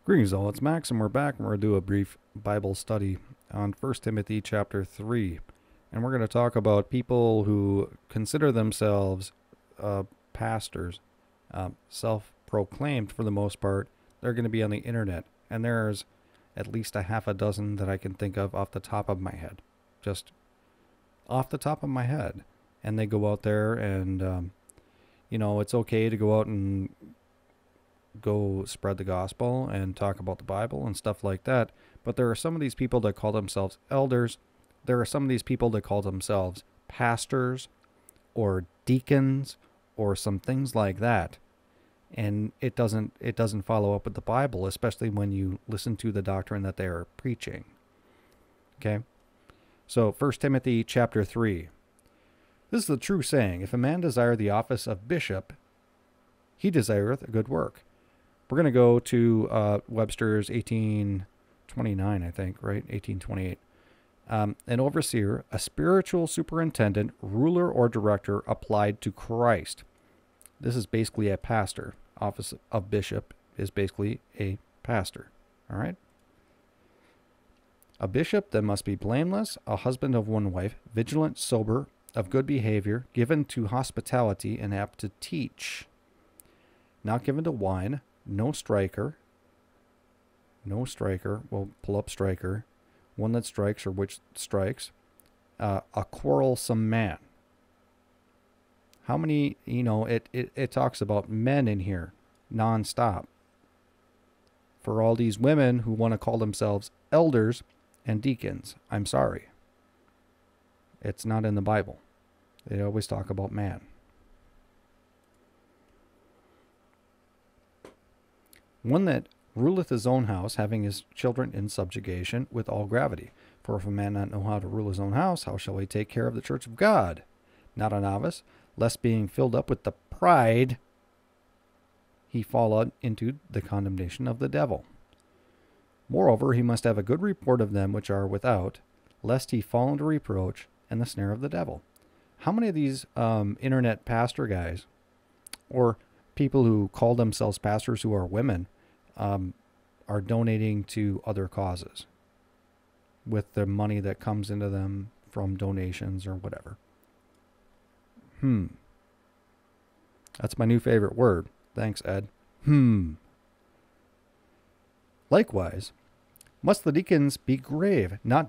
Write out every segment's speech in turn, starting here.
Greetings all, it's Max and we're back and we're going to do a brief Bible study on 1 Timothy chapter 3. And we're going to talk about people who consider themselves pastors, self-proclaimed for the most part. They're going to be on the internet. And there's at least a half a dozen that I can think of off the top of my head. Just off the top of my head. And they go out there and, it's okay to go out and go spread the gospel and talk about the Bible and stuff like that. But there are some of these people that call themselves elders. There are some of these people that call themselves pastors or deacons or some things like that. And it doesn't follow up with the Bible, especially when you listen to the doctrine that they are preaching. Okay? So 1 Timothy chapter 3. This is the true saying, if a man desire the office of bishop, he desireth a good work. We're going to go to Webster's 1829, I think, right? 1828. An overseer, a spiritual superintendent, ruler, or director applied to Christ. This is basically a pastor. Office of bishop is basically a pastor. All right? A bishop then must be blameless, a husband of one wife, vigilant, sober, of good behavior, given to hospitality, and apt to teach. Not given to wine, no striker. We'll pull up striker. One that strikes or which strikes. A quarrelsome man. How many, it talks about men in here nonstop. For all these women who want to call themselves elders and deacons, I'm sorry. It's not in the Bible. They always talk about man. One that ruleth his own house, having his children in subjugation with all gravity. For if a man not know how to rule his own house, how shall he take care of the church of God? Not a novice, lest being filled up with the pride, he fall into the condemnation of the devil. Moreover, he must have a good report of them which are without, lest he fall into reproach and the snare of the devil. How many of these internet pastor guys, or people who call themselves pastors who are women, are donating to other causes with the money that comes into them from donations or whatever? That's my new favorite word. Thanks, Ed. Likewise, must the deacons be grave, not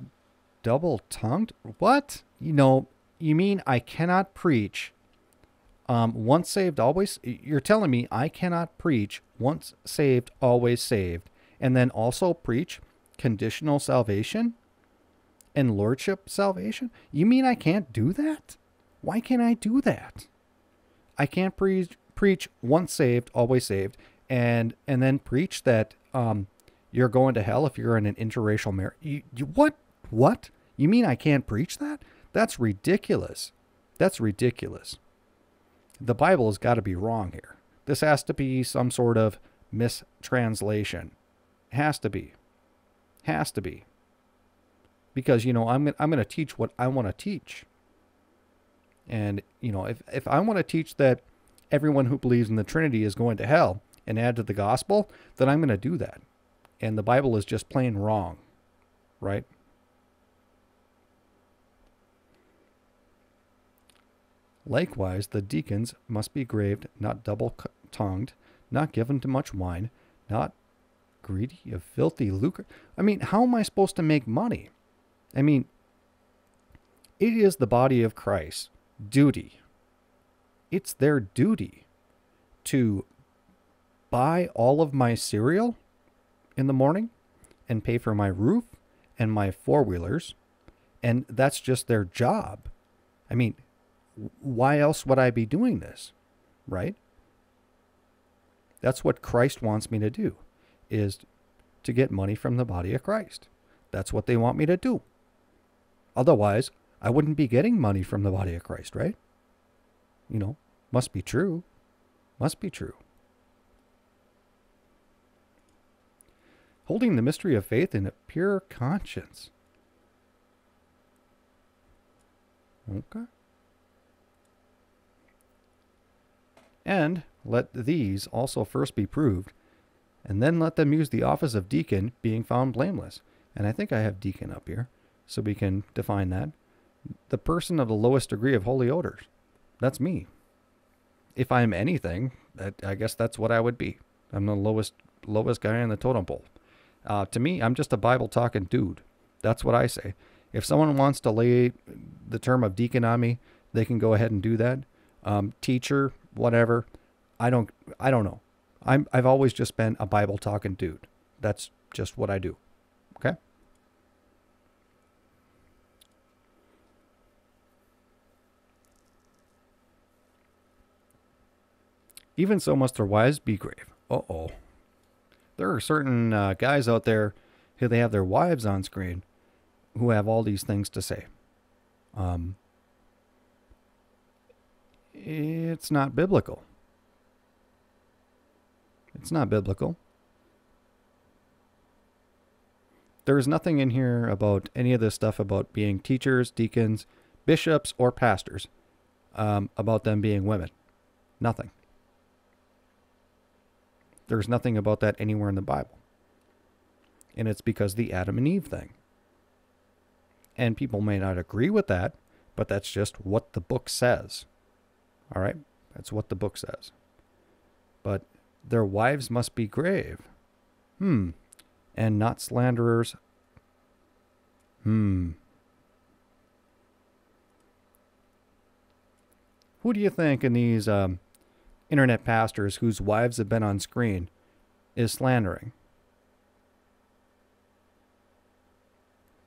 double-tongued? What? You mean I cannot preach once saved, always? You're telling me I cannot preach once saved, always saved, and then also preach conditional salvation and lordship salvation? You mean I can't do that? Why can't I do that? I can't preach once saved, always saved, and then preach that you're going to hell if you're in an interracial marriage. What? You mean I can't preach that? That's ridiculous. That's ridiculous. The Bible has got to be wrong here. This has to be some sort of mistranslation. Has to be. Has to be. Because, I'm going to teach what I want to teach. And, if I want to teach that everyone who believes in the Trinity is going to hell and add to the gospel, then I'm going to do that. And the Bible is just plain wrong. Right? Likewise, the deacons must be graved, not double-tongued, not given to much wine, not greedy of filthy lucre. How am I supposed to make money? It is the body of Christ's duty. It's their duty to buy all of my cereal in the morning and pay for my roof and my four-wheelers, and that's just their job. Why else would I be doing this, right? That's what Christ wants me to do, is to get money from the body of Christ. That's what they want me to do. Otherwise, I wouldn't be getting money from the body of Christ, right? Must be true. Must be true. Holding the mystery of faith in a pure conscience. Okay. And let these also first be proved, and then let them use the office of deacon, being found blameless. And I think I have deacon up here, so we can define that. The person of the lowest degree of holy odors. That's me. If I'm anything, I guess that's what I would be. I'm the lowest guy on the totem pole. To me, I'm just a Bible talking dude. That's what I say. If someone wants to lay the term of deacon on me, they can go ahead and do that. Teacher, whatever. I don't know. I've always just been a Bible talking dude. That's just what I do. Okay? Even so must their wives be grave. Uh-oh. There are certain guys out there who they have their wives on screen who have all these things to say. It's not biblical. It's not biblical. There is nothing in here about any of this stuff about being teachers, deacons, bishops, or pastors, about them being women. Nothing. There's nothing about that anywhere in the Bible. And it's because the Adam and Eve thing. And people may not agree with that, but that's just what the book says. All right? That's what the book says. But their wives must be grave. And not slanderers. Who do you think in these internet pastors whose wives have been on screen is slandering?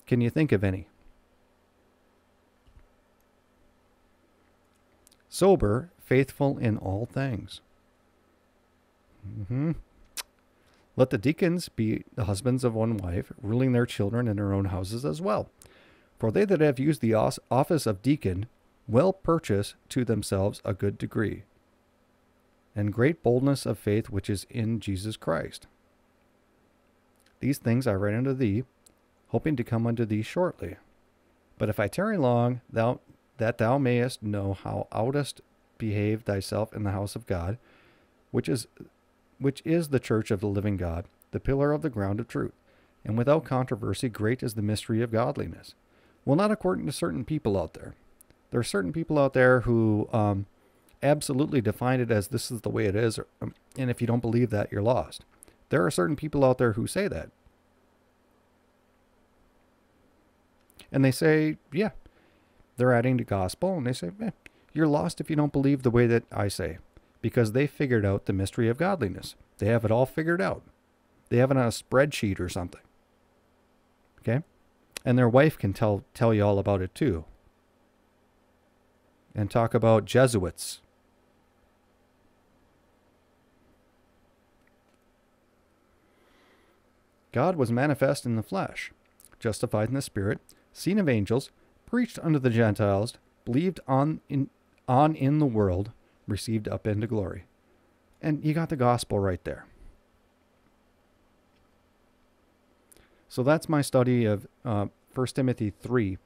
Can you think of any? Sober, faithful in all things. Let the deacons be the husbands of one wife, ruling their children in their own houses as well. For they that have used the office of deacon will purchase to themselves a good degree, and great boldness of faith which is in Jesus Christ. These things I write unto thee, hoping to come unto thee shortly. But if I tarry long, that thou mayest know how oughtest behave thyself in the house of God, which is the church of the living God, the pillar of the ground of truth. And without controversy, great is the mystery of godliness. Well, not according to certain people out there. There are certain people out there who absolutely define it as this is the way it is, and if you don't believe that, you're lost. There are certain people out there who say that. And they say, yeah, they're adding the gospel, and they say, you're lost if you don't believe the way that I say, because they figured out the mystery of godliness. They have it all figured out. They have it on a spreadsheet or something. Okay? And their wife can tell you all about it too. And talk about Jesuits. God was manifest in the flesh, justified in the spirit, seen of angels, preached unto the Gentiles, believed on in the world, received up into glory. And you got the gospel right there. So that's my study of 1 Timothy 3.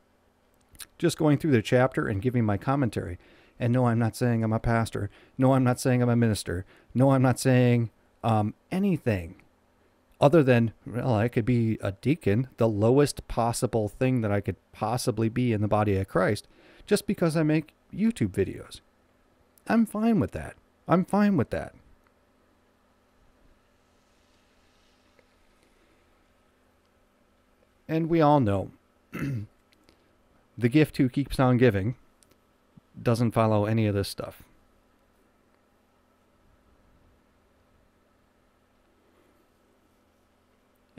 Just going through the chapter and giving my commentary. And no, I'm not saying I'm a pastor. No, I'm not saying I'm a minister. No, I'm not saying anything other than, well, I could be a deacon, the lowest possible thing that I could possibly be in the body of Christ, just because I make YouTube videos. I'm fine with that. I'm fine with that. And we all know the gift who keeps on giving doesn't follow any of this stuff.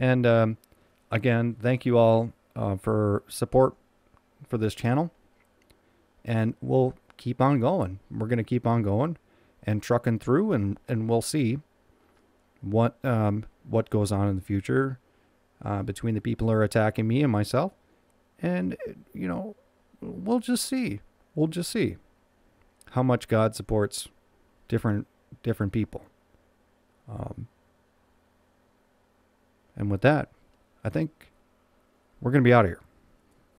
And again, thank you all for support for this channel. And we'll keep on going. We're going to keep on going and trucking through, and we'll see what goes on in the future between the people who are attacking me and myself. And, you know, we'll just see. We'll just see how much God supports different people. And with that, I think we're going to be out of here.